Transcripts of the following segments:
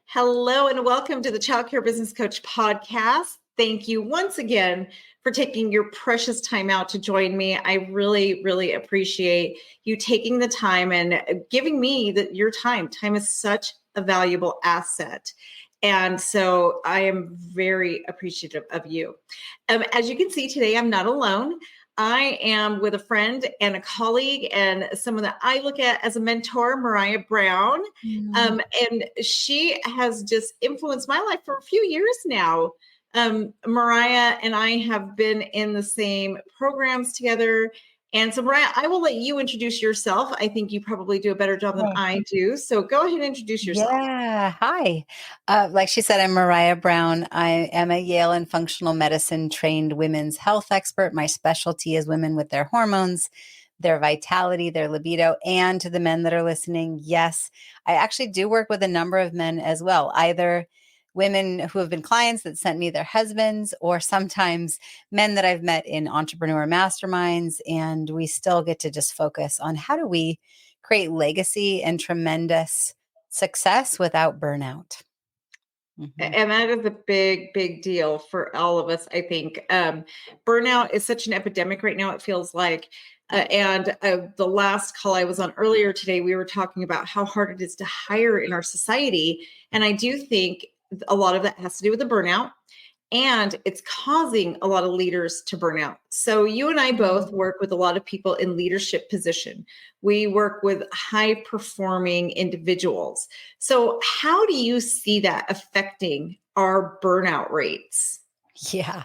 Hello and welcome to the Child Care Business Coach podcast. Thank you once again for taking your precious time out to join me. I really, really appreciate you taking the time and giving me your time. Time is such a valuable asset. And so I am very appreciative of you. As you can see today, I'm not alone. I am with a friend and a colleague and someone that I look at as a mentor, Maraya Brown. And she has just influenced my life for a few years now. Maraya and I have been in the same programs together. And so, Maraya, I will let you introduce yourself. I think you probably do a better job than I do. So go ahead and introduce yourself. Yeah. Hi. Like she said, I'm Maraya Brown. I am a Yale and functional medicine trained women's health expert. My specialty is women with their hormones, their vitality, their libido. And to the men that are listening, yes, I actually do work with a number of men as well, either women who have been clients that sent me their husbands, or sometimes men that I've met in entrepreneur masterminds. And we still get to just focus on how do we create legacy and tremendous success without burnout. And that is a big, big deal for all of us, I think. Burnout is such an epidemic right now, it feels like. The last call I was on earlier today, we were talking about how hard it is to hire in our society. And I do think a lot of that has to do with the burnout. And it's causing a lot of leaders to burn out. So you and I both work with a lot of people in leadership position. We work with high performing individuals. So how do you see that affecting our burnout rates? Yeah.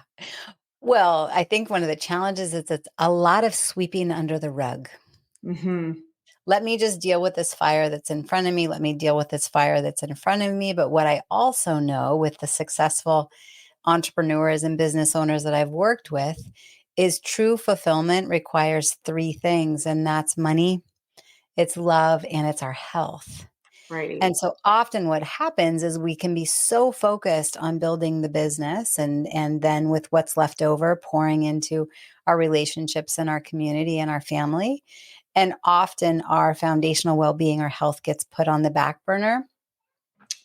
Well, I think one of the challenges is it's a lot of sweeping under the rug. Mm-hmm. Let me just deal with this fire that's in front of me. Let me deal with this fire that's in front of me. But what I also know with the successful entrepreneurs and business owners that I've worked with is true fulfillment requires three things, and that's money, it's love, and it's our health. Right. And so often what happens is we can be so focused on building the business and then with what's left over, pouring into our relationships and our community and our family. And often our foundational well-being, our health gets put on the back burner.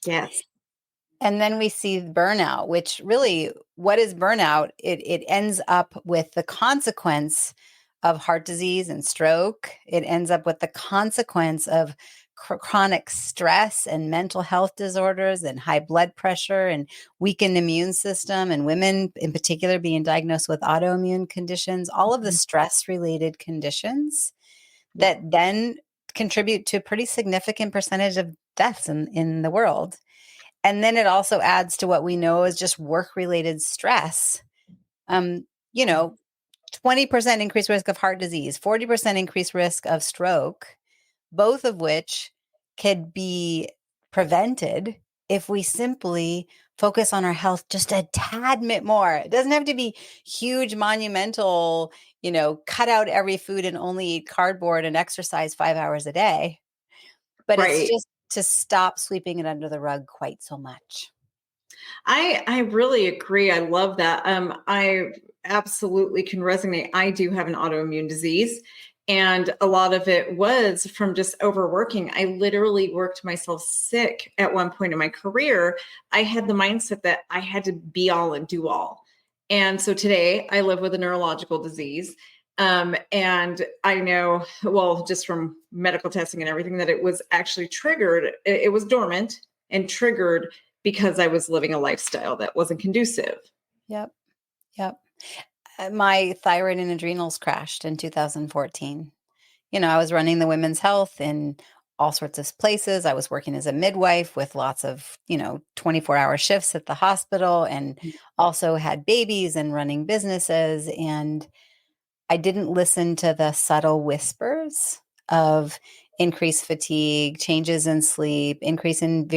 Yes. And then we see burnout, which really, what is burnout? It ends up with the consequence of heart disease and stroke. It ends up with the consequence of chronic stress and mental health disorders and high blood pressure and weakened immune system, and women in particular being diagnosed with autoimmune conditions, all of the stress related conditions that then contribute to a pretty significant percentage of deaths in the world. And then it also adds to what we know is just work-related stress. 20% increased risk of heart disease, 40% increased risk of stroke, both of which could be prevented if we simply focus on our health just a tad bit more. It doesn't have to be huge, monumental, cut out every food and only eat cardboard and exercise 5 hours a day. But it's Right. just to stop sweeping it under the rug quite so much. I really agree. I love that. I absolutely can resonate. I do have an autoimmune disease, and a lot of it was from just overworking. I literally worked myself sick at one point in my career. I had the mindset that I had to be all and do all. And so today I live with a neurological disease. And I know, well, just from medical testing and everything, that it was actually triggered. It was dormant and triggered because I was living a lifestyle that wasn't conducive. Yep. My thyroid and adrenals crashed in 2014. I was running the women's health in all sorts of places. I was working as a midwife with lots of, 24-hour shifts at the hospital, and also had babies and running businesses. And I didn't listen to the subtle whispers of increased fatigue, changes in sleep, increase in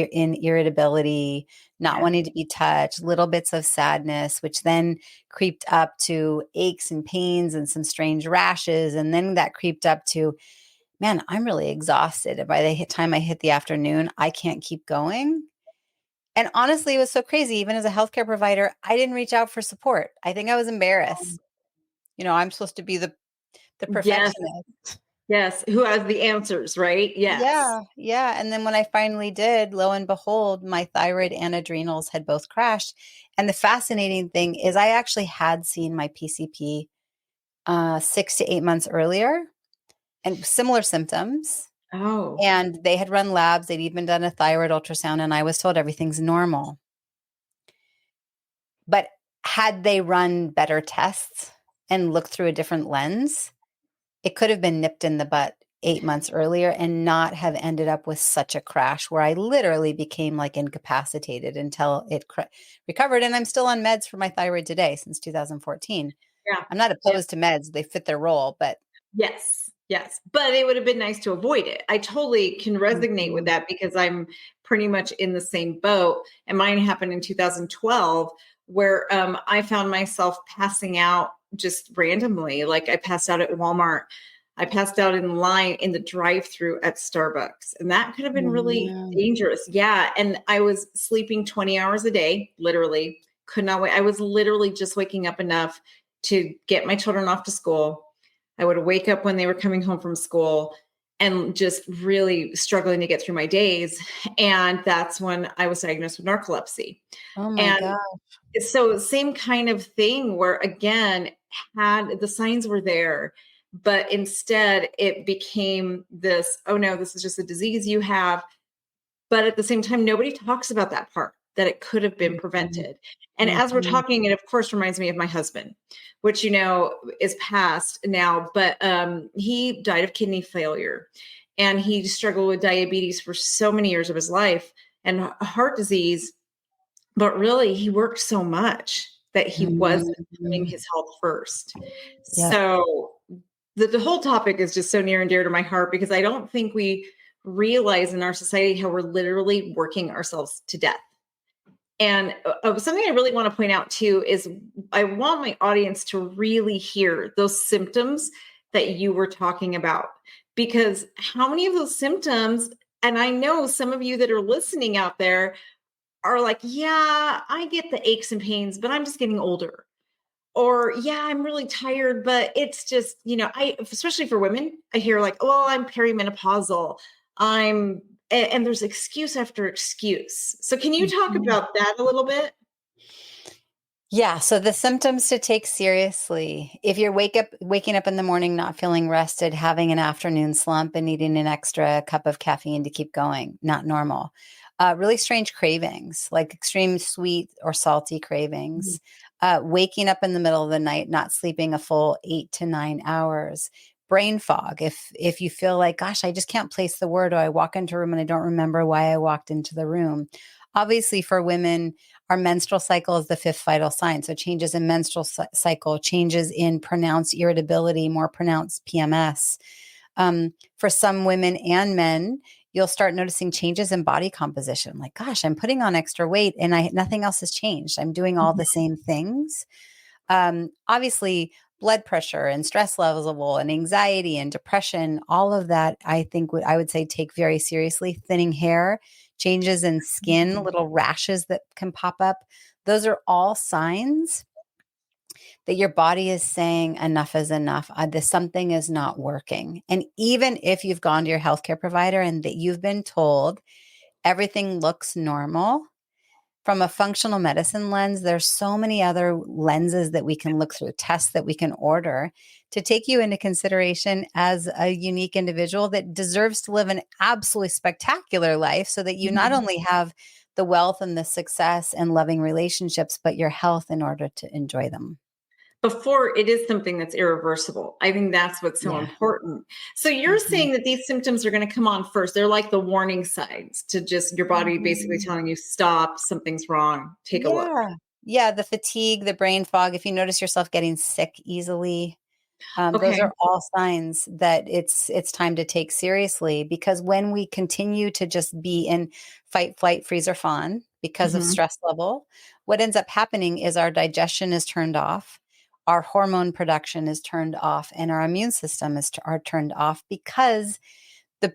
irritability, not wanting to be touched, little bits of sadness, which then creeped up to aches and pains and some strange rashes. And then that creeped up to, man, I'm really exhausted. And by the time I hit the afternoon, I can't keep going. And honestly, it was so crazy. Even as a healthcare provider, I didn't reach out for support. I think I was embarrassed. I'm supposed to be the Yes. perfectionist. Yes. Who has the answers, right? Yes. Yeah, yeah. And then when I finally did, lo and behold, my thyroid and adrenals had both crashed. And the fascinating thing is, I actually had seen my PCP 6 to 8 months earlier and similar symptoms. Oh. And they had run labs, they'd even done a thyroid ultrasound, and I was told everything's normal. But had they run better tests and looked through a different lens, it could have been nipped in the butt 8 months earlier and not have ended up with such a crash where I literally became like incapacitated until it recovered. And I'm still on meds for my thyroid today since 2014. Yeah. I'm not Yeah. opposed to meds, they fit their role, but Yes. Yes. But it would have been nice to avoid it. I totally can resonate with Mhm. that because I'm pretty much in the same boat. And mine happened in 2012, where I found myself passing out just randomly. Like I passed out at Walmart. I passed out in line in the drive-through at Starbucks. And that could have been Oh, really no. dangerous. Yeah. And I was sleeping 20 hours a day, literally. Could not wait. I was literally just waking up enough to get my children off to school. I would wake up when they were coming home from school and just really struggling to get through my days. And that's when I was diagnosed with narcolepsy. Oh my And God. so, same kind of thing where, again, had the signs were there, but instead it became this, oh no, this is just a disease you have. But at the same time, nobody talks about that part that it could have been Mhm. prevented. And as we're Mhm. talking, it of course reminds me of my husband, which is past now, but he died of kidney failure, and he struggled with diabetes for so many years of his life and heart disease. But really, he worked so much that he wasn't putting Mhm. his health first. Yep. So the whole topic is just so near and dear to my heart because I don't think we realize in our society how we're literally working ourselves to death. And something I really want to point out too is I want my audience to really hear those symptoms that you were talking about. Because how many of those symptoms, and I know some of you that are listening out there are like, yeah, I get the aches and pains, but I'm just getting older. Or, yeah, I'm really tired, but it's just, especially for women, I hear like, oh, I'm perimenopausal. And there's excuse after excuse. So, can you talk Mhm. about that a little bit? Yeah, so the symptoms to take seriously. If you're waking up in the morning not feeling rested, having an afternoon slump and needing an extra cup of caffeine to keep going, not normal. Really strange cravings, like extreme sweet or salty Mhm. cravings. Waking up in the middle of the night, not sleeping a full 8 to 9 hours. Brain fog. If you feel like, gosh, I just can't place the word, or I walk into a room and I don't remember why I walked into the room. Obviously, for women, our menstrual cycle is the fifth vital sign. So changes in menstrual cycle, changes in pronounced irritability, more pronounced PMS. For some women and men, you'll start noticing changes in body composition. Like, gosh, I'm putting on extra weight and nothing else has changed. I'm doing all the same things. Obviously, blood pressure and stress level and anxiety and depression, all of that, I think I would say take very seriously. Thinning hair, changes in skin, Mhm. little rashes that can pop up. Those are all signs that your body is saying enough is enough. This something is not working. And even if you've gone to your healthcare provider and that you've been told everything looks normal, from a functional medicine lens, there's so many other lenses that we can look through, tests that we can order to take you into consideration as a unique individual that deserves to live an absolutely spectacular life so that you not Mhm. only have the wealth and the success and loving relationships, but your health in order to enjoy them. Before it is something that's irreversible. I think that's what's so Yeah. important. So you're Mhm. saying that these symptoms are going to come on first. They're like the warning signs to just your body basically Mhm. telling you, stop, something's wrong, take a look. Yeah. Yeah. The fatigue, the brain fog, if you notice yourself getting sick easily, those Okay. are all signs that it's time to take seriously, because when we continue to just be in fight, flight, freeze, or fawn because of Mhm. stress level, what ends up happening is our digestion is turned off, our hormone production is turned off, and our immune system are turned off because the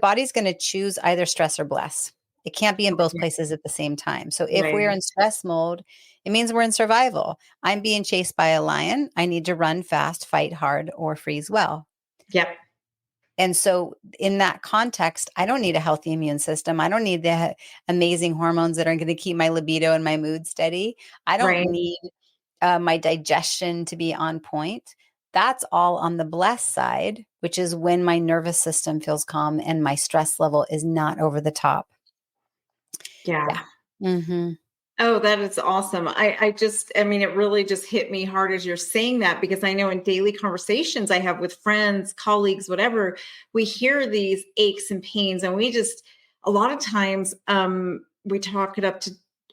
body's going to choose either stress or bless. It can't be in both Okay. places at the same time. So if we're Right. in stress mode, it means we're in survival. I'm being chased by a lion. I need to run fast, fight hard, or freeze well. Yep. And so in that context, I don't need a healthy immune system. I don't need the amazing hormones that are going to keep my libido and my mood steady. I don't Right. need my digestion to be on point. That's all on the blessed side, which is when my nervous system feels calm and my stress level is not over the top. Yeah. Yeah. Mm-hmm. Oh, that is awesome. I mean, it really just hit me hard as you're saying that, because I know in daily conversations I have with friends, colleagues, whatever, we hear these aches and pains, and we just, a lot of times, we talk it up to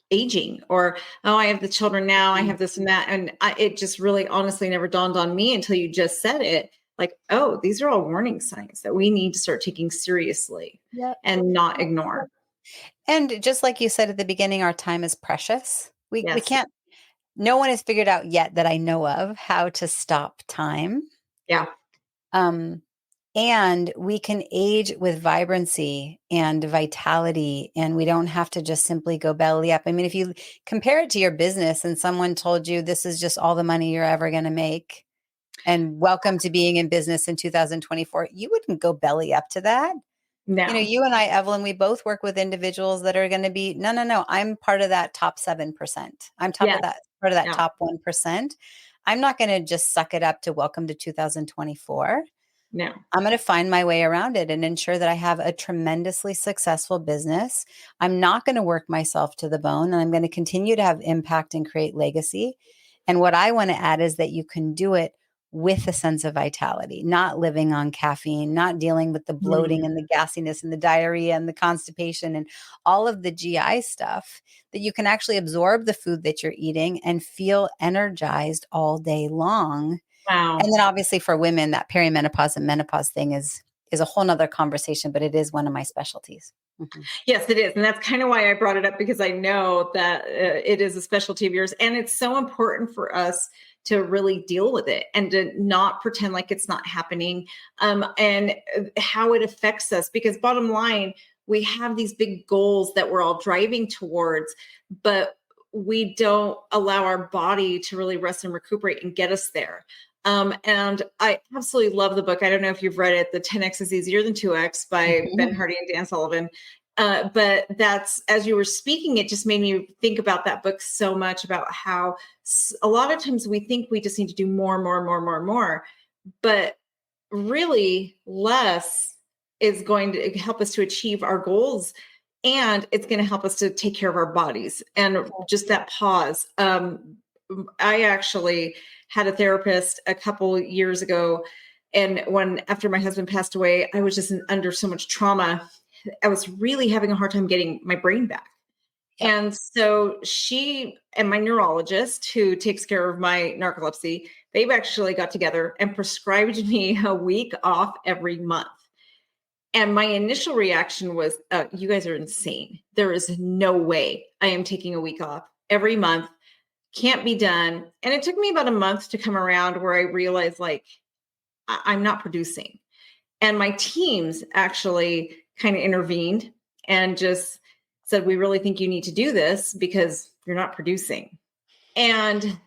aging, or, oh, I have the children now, I have this and that. And it just really honestly never dawned on me until you just said it. Like, oh, these are all warning signs that we need to start taking seriously Yep. and not ignore. And just like you said at the beginning, our time is precious. We Yes. can't, no one has figured out yet that I know of how to stop time. Yeah. Um, and we can age with vibrancy and vitality, and we don't have to just simply go belly up. I mean, if you compare it to your business and someone told you this is just all the money you're ever going to make, and welcome to being in business in 2024, you wouldn't go belly up to that. No. You and I, Evelyn, we both work with individuals that are going to be, no, I'm part of that top 7%. I'm Yes. part of that Yeah. top 1%. I'm not going to just suck it up to welcome to 2024. No. I'm going to find my way around it and ensure that I have a tremendously successful business. I'm not going to work myself to the bone, and I'm going to continue to have impact and create legacy. And what I want to add is that you can do it with a sense of vitality, not living on caffeine, not dealing with the bloating and the gassiness and the diarrhea and the constipation and all of the GI stuff, that you can actually absorb the food that you're eating and feel energized all day long. Wow. And then obviously for women, that perimenopause and menopause thing is a whole nother conversation, but it is one of my specialties. Mm-hmm. Yes, it is. And that's kind of why I brought it up, because I know that it is a specialty of yours. And it's so important for us to really deal with it and to not pretend like it's not happening, and how it affects us. Because bottom line, we have these big goals that we're all driving towards, but we don't allow our body to really rest and recuperate and get us there. And I absolutely love the book. I don't know if you've read it, The 10X is Easier Than 2X by Mm-hmm. Ben Hardy and Dan Sullivan. But that's, as you were speaking, it just made me think about that book so much, about how a lot of times we think we just need to do more, but really less is going to help us to achieve our goals. And it's going to help us to take care of our bodies, and just that pause. I actually had a therapist a couple years ago, and after my husband passed away, I was just under so much trauma. I was really having a hard time getting my brain back. Yep. And so she and my neurologist, who takes care of my narcolepsy, they've actually got together and prescribed me a week off every month. And my initial reaction was, you guys are insane. There is no way I am taking a week off every month. Can't be done. And it took me about a month to come around where I realized, like, I'm not producing. And my teams actually kind of intervened and just said, we really think you need to do this because you're not producing. And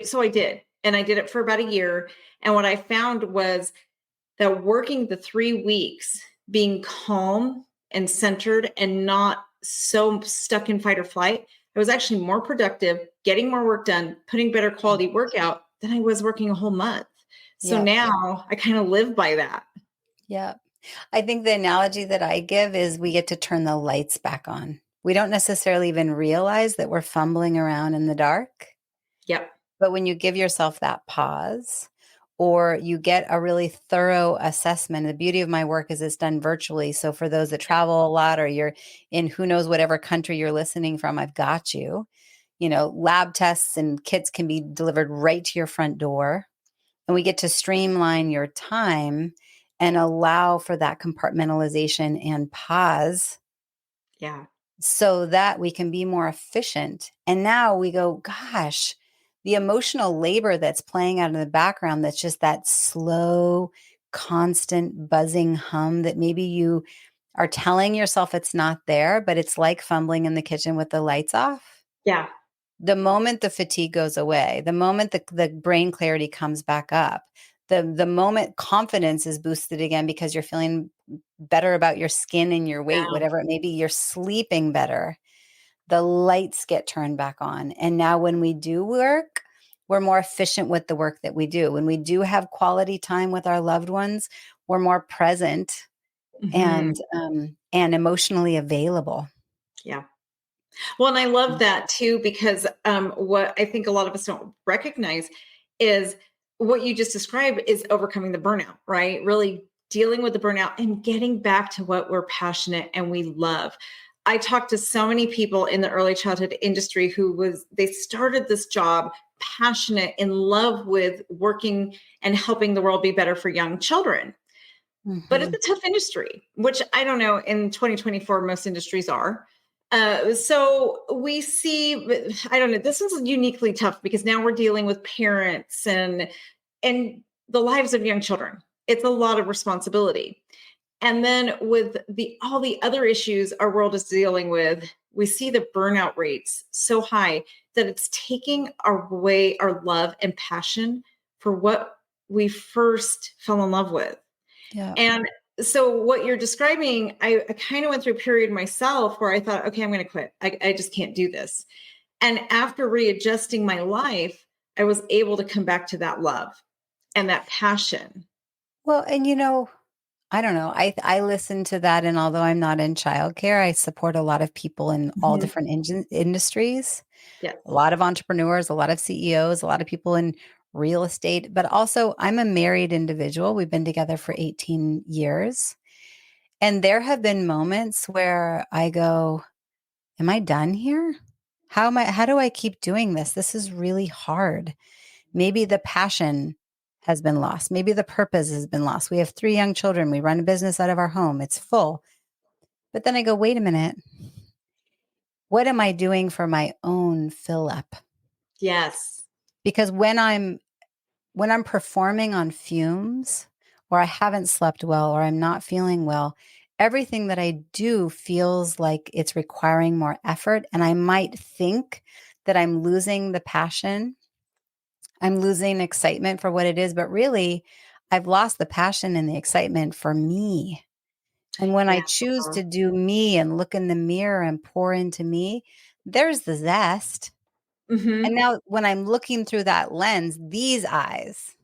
so I did. And I did it for about a year. And what I found was that working the 3 weeks, being calm and centered and not so stuck in fight or flight, I was actually more productive, getting more work done, putting better quality work out than I was working a whole month. So Yep. now I kind of live by that. Yeah. I think the analogy that I give is we get to turn the lights back on. We don't necessarily even realize that we're fumbling around in the dark. Yep. But when you give yourself that pause, or you get a really thorough assessment, the beauty of my work is it's done virtually. So for those that travel a lot, or you're in who knows whatever country you're listening from, I've got you. Lab tests and kits can be delivered right to your front door. And we get to streamline your time and allow for that compartmentalization and pause, Yeah. so that we can be more efficient. And now we go, gosh, the emotional labor that's playing out in the background, that's just that slow, constant buzzing hum that maybe you are telling yourself it's not there, but it's like fumbling in the kitchen with the lights off. Yeah. The moment the fatigue goes away, the moment the brain clarity comes back up, The moment confidence is boosted again because you're feeling better about your skin and your weight, Yeah. whatever it may be, you're sleeping better, the lights get turned back on. And now when we do work, we're more efficient with the work that we do. When we do have quality time with our loved ones, we're more present Mhm. and emotionally available. Yeah. Well, and I love that too, because what I think a lot of us don't recognize is what you just described is overcoming the burnout, right? Really dealing with the burnout and getting back to what we're passionate and we love. I talked to so many people in the early childhood industry they started this job passionate, in love with working and helping the world be better for young children. But it's Mhm. a tough industry, which I don't know, in 2024, most industries are. So we see, I don't know, this one's uniquely tough because now we're dealing with parents and the lives of young children. It's a lot of responsibility. And then with all the other issues our world is dealing with, we see the burnout rates so high that it's taking away our love and passion for what we first fell in love with. Yeah. And so what you're describing, I kind of went through a period myself where I thought, okay, I'm going to quit. I just can't do this. And after readjusting my life, I was able to come back to that love and that passion. Well, and I don't know. I listen to that, and although I'm not in childcare, I support a lot of people in all Mhm. different industries, a Yes. lot of entrepreneurs, a lot of CEOs, a lot of people in real estate, but also I'm a married individual. We've been together for 18 years. And there have been moments where I go, am I done here? How do I keep doing this? This is really hard. Maybe the passion has been lost. Maybe the purpose has been lost. We have 3 young children. We run a business out of our home. It's full. But then I go, wait a minute. What am I doing for my own fill up? Yes. Because when I'm performing on fumes or I haven't slept well or I'm not feeling well, everything that I do feels like it's requiring more effort. And I might think that I'm losing the passion, I'm losing excitement for what it is, but really, I've lost the passion and the excitement for me. And when I Yeah. choose to do me and look in the mirror and pour into me, there's the zest. And Hmm. now, when I'm looking through that lens, these eyes,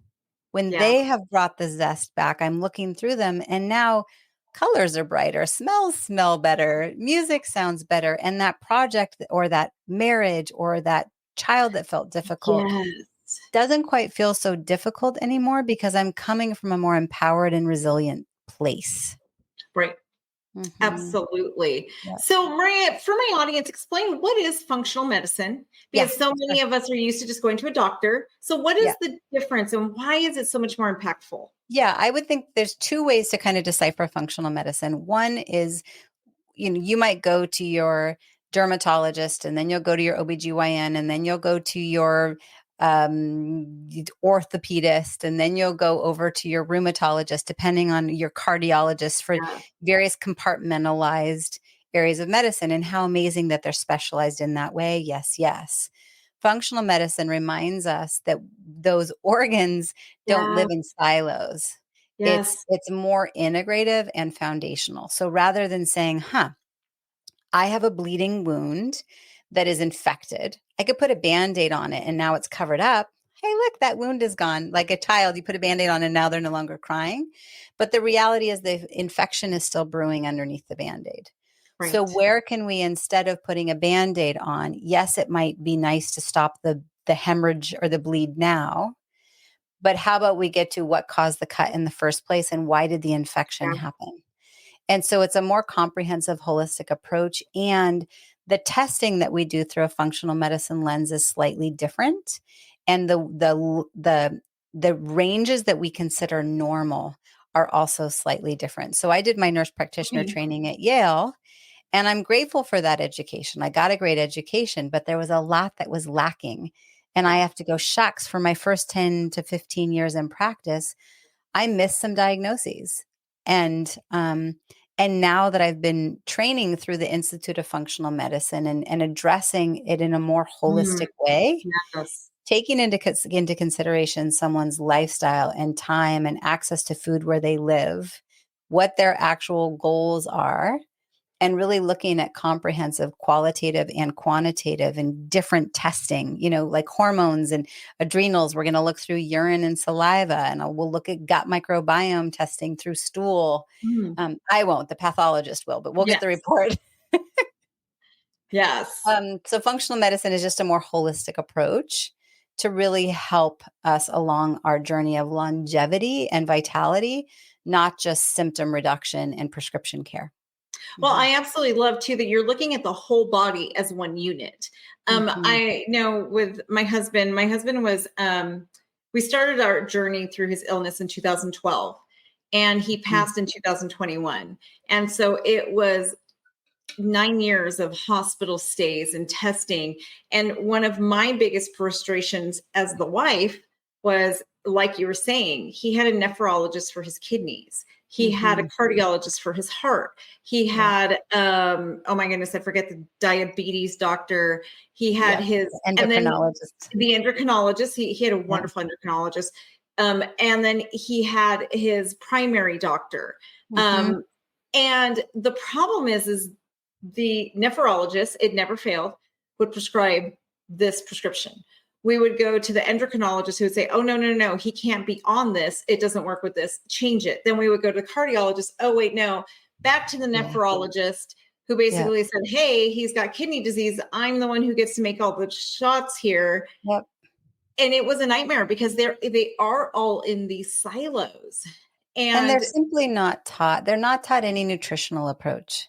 when Yeah. they have brought the zest back, I'm looking through them and now colors are brighter, smells smell better, music sounds better. And that project or that marriage or that child that felt difficult Yes. doesn't quite feel so difficult anymore because I'm coming from a more empowered and resilient place. Right. Mhm. Absolutely. Yeah. So, Maria, for my audience, explain what is functional medicine? Yeah. Because so Sure. many of us are used to just going to a doctor. So, what Yeah. is the difference and why is it so much more impactful? Yeah. I would think there's 2 ways to kind of decipher functional medicine. One is you might go to your dermatologist and then you'll go to your OBGYN and then you'll go to your orthopedist and then you'll go over to your rheumatologist, depending on your cardiologist for Yeah. various compartmentalized areas of medicine. And how amazing that they're specialized in that way. Yes, yes. Functional medicine reminds us that those organs don't Yeah. live in silos. It's Yes. it's more integrative and foundational. So rather than saying, "Huh, I have a bleeding wound that is infected," I could put a Band-Aid on it and now it's covered up. Hey, look, that wound is gone. Like a child, you put a Band-Aid on and now they're no longer crying. But the reality is the infection is still brewing underneath the Band-Aid. So Right. where can we, instead of putting a Band-Aid on, yes, it might be nice to stop the hemorrhage or the bleed now, but how about we get to what caused the cut in the first place and why did the infection Yeah. happen? And so it's a more comprehensive, holistic approach. And the testing that we do through a functional medicine lens is slightly different. And the ranges that we consider normal are also slightly different. So I did my nurse practitioner Okay. training at Yale, and I'm grateful for that education. I got a great education, but there was a lot that was lacking. And I Yeah. have to go, shucks, for my first 10 to 15 years in practice, I missed some diagnoses. And now that I've been training through the Institute of Functional Medicine and addressing it in a more Mm, holistic way, yes. taking into consideration someone's lifestyle and time and access to food where they live, what their actual goals are, and really looking at comprehensive qualitative and quantitative and different testing, like hormones and adrenals. We're going to look through urine and saliva, and we'll look at gut microbiome testing through stool. Mm. I won't, the pathologist will, but we'll get Yes. the report. Yes. So functional medicine is just a more holistic approach to really help us along our journey of longevity and vitality, not just symptom reduction and prescription care. Well, I absolutely love too that you're looking at the whole body as one unit. I know with my husband was, we started our journey through his illness in 2012 and he passed in 2021. And so it was 9 years of hospital stays and testing. And one of my biggest frustrations as the wife was, like you were saying, he had a nephrologist for his kidneys. He had a cardiologist for his heart. He had, oh my goodness, I forget the diabetes doctor. He had his endocrinologist. And then the endocrinologist. He had a wonderful endocrinologist. And then he had his primary doctor. And the problem is the nephrologist, it never failed, would prescribe this prescription. We would go to the endocrinologist who would say, oh, no, he can't be on this. It doesn't work with this. Change it. Then we would go to the cardiologist. Oh, wait, no. Back to the nephrologist who basically said, hey, he's got kidney disease. I'm the one who gets to make all the shots here. Yep. And it was a nightmare because they are all in these silos. And they're simply not taught. They're not taught any nutritional approach.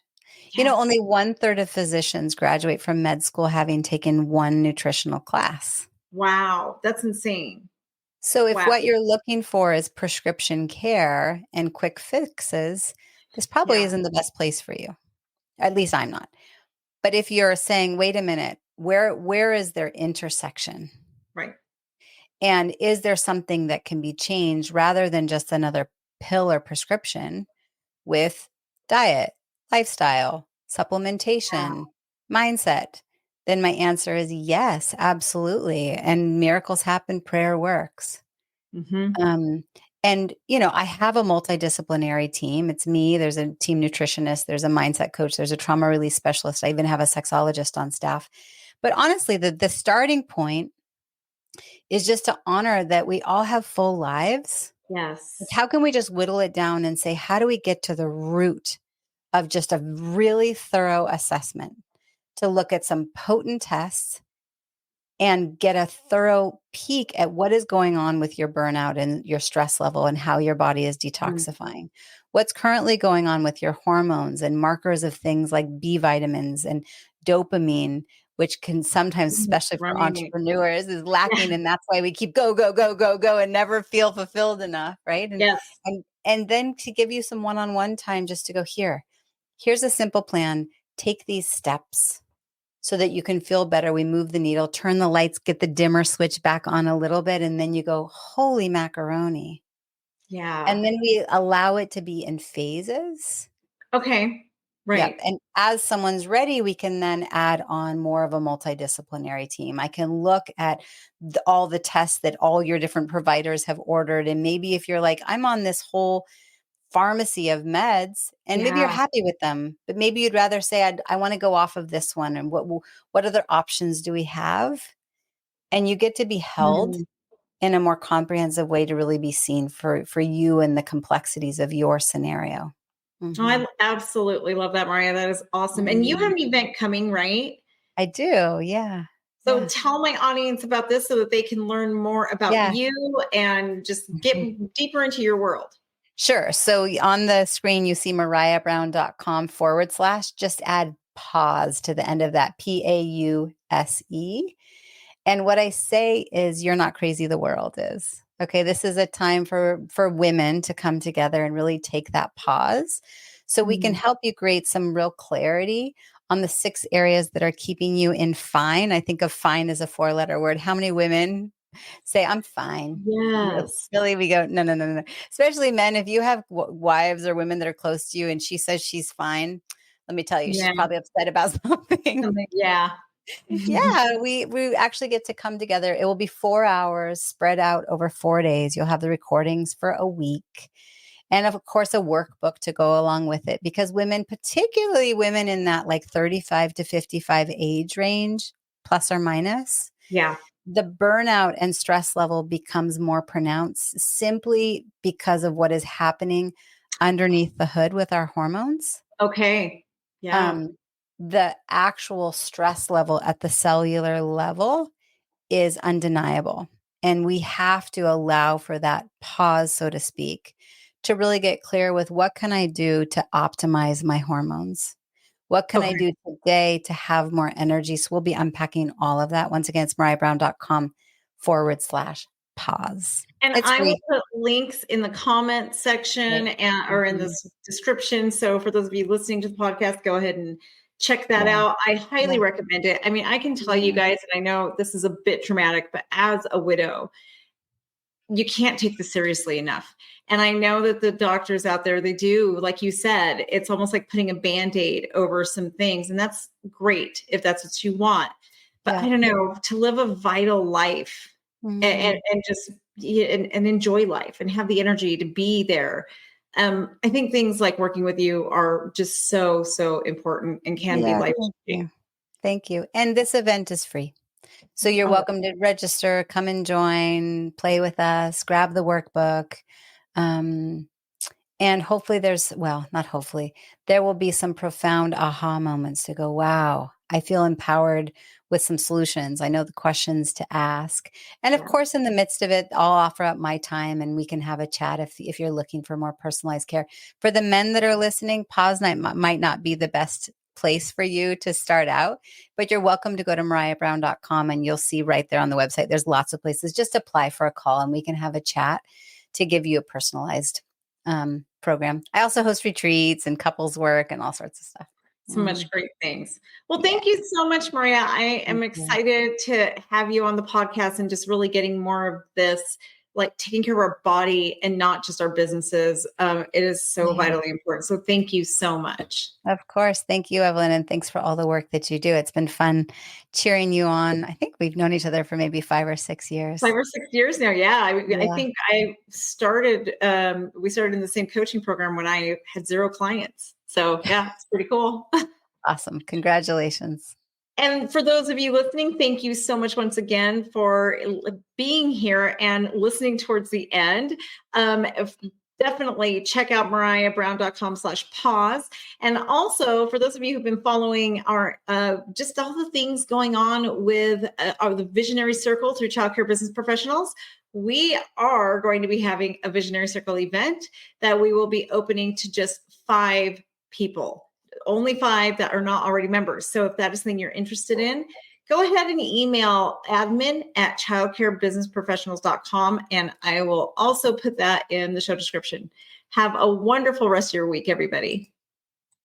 Yes. Only 1/3 of physicians graduate from med school having taken one nutritional class. Wow. That's insane. So if what you're looking for is prescription care and quick fixes, this probably isn't the best place for you. At least I'm not. But if you're saying, wait a minute, where is their intersection? Right. And is there something that can be changed rather than just another pill or prescription with diet, lifestyle, supplementation, mindset? Then my answer is yes, absolutely. And miracles happen, prayer works. And, I have a multidisciplinary team. It's me. There's a team nutritionist. There's a mindset coach. There's a trauma release specialist. I even have a sexologist on staff. But honestly, the starting point is just to honor that we all have full lives. Yes. How can we just whittle it down and say, how do we get to the root of just a really thorough assessment to look at some potent tests and get a thorough peek at what is going on with your burnout and your stress level and how your body is detoxifying. What's currently going on with your hormones and markers of things like B vitamins and dopamine, which can sometimes, especially for entrepreneurs, is lacking. And that's why we keep go and never feel fulfilled enough. Right. And then to give you some one-on-one time just to go, here's a simple plan. Take these steps so that you can feel better. We move the needle, turn the lights, get the dimmer switch back on a little bit. And then you go, holy macaroni. Yeah. And then we allow it to be in phases. Okay. Right. Yep. And as someone's ready, we can then add on more of a multidisciplinary team. I can look at all the tests that all your different providers have ordered. And maybe if you're like, I'm on this whole pharmacy of meds and maybe you're happy with them, but maybe you'd rather say, I want to go off of this one. And what other options do we have? And you get to be held in a more comprehensive way to really be seen for you and the complexities of your scenario. I absolutely love that, Maraya. That is awesome. And you have an event coming, right? I do. Yeah. So tell my audience about this so that they can learn more about you and just get deeper into your world. Sure. So on the screen, you see marayabrown.com/, just add pause to the end of that, PAUSE. And what I say is, you're not crazy, the world is. Okay, this is a time for women to come together and really take that pause so we can help you create some real clarity on the 6 areas that are keeping you in fine. I think of fine as a 4-letter word. How many women say, I'm fine? Yes. Really, we go, no. Especially men, if you have wives or women that are close to you and she says she's fine, let me tell you, she's probably upset about something. Yeah. Yeah, we actually get to come together. It will be 4 hours spread out over 4 days. You'll have the recordings for a week. And of course, a workbook to go along with it because women, particularly women in that like 35 to 55 age range, plus or minus, Yeah. the burnout and stress level becomes more pronounced simply because of what is happening underneath the hood with our hormones. Okay. Yeah. Um, the actual stress level at the cellular level is undeniable. And we have to allow for that pause, so to speak, to really get clear with what can I do to optimize my hormones? What can I Okay. do today to have more energy? So we'll be unpacking all of that. Once again, it's marayabrown.com/pause. And It's I will free. put links in the comment section Right. and or in the Mhm. description. So for those of you listening to the podcast, go ahead and check that Yeah. out. I highly Yeah. recommend it. I mean, I can tell you Yeah. guys, and I know this is a bit traumatic, but as a widow, you can't take this seriously enough. And I know that the doctors out there, they do, like you said, it's almost like putting a band-aid over some things. And that's great if that's what you want. But Yeah. I don't know, to live a vital life Mhm. and just and enjoy life and have the energy to be there. I think things like working with you are just so, so important and can be Yeah. life Thank changing. you. Thank you. And this event is free. So you're Oh, welcome to register, come and join, play with us, grab the workbook. Um, and hopefully well, not hopefully, there will be some profound aha moments to go, wow, I feel empowered with some solutions. I know the questions to ask. And of yeah. course, in the midst of it, I'll offer up my time and we can have a chat if you're looking for more personalized care. For the men that are listening, pause night might not be the best place for you to start out, but you're welcome to go to marayabrown.com and you'll see right there on the website, there's lots of places. Just apply for a call and we can have a chat to give you a personalized program. I also host retreats and couples work and all sorts of stuff. So much Mhm. great things. Well, Yeah. thank you so much, Maria. I am Thank you. excited to have you on the podcast and just really getting more of this, like taking care of our body and not just our businesses. It is so Yeah. vitally important. So thank you so much. Of course. Thank you, Evelyn. And thanks for all the work that you do. It's been fun cheering you on. I think we've known each other for maybe 5 or 6 years. 5 or 6 years now. Yeah. I Yeah. think we started in the same coaching program when I had 0 clients. So yeah, it's pretty cool. Awesome. Congratulations. And for those of you listening, thank you so much once again for being here and listening towards the end. Definitely check out marayabrown.com/pause. And also for those of you who've been following our just all the things going on with the Visionary Circle through Childcare Business Professionals, we are going to be having a Visionary Circle event that we will be opening to just 5 people, only 5 that are not already members. So if that is something you're interested in, go ahead and email admin@childcarebusinessprofessionals.com. And I will also put that in the show description. Have a wonderful rest of your week, everybody.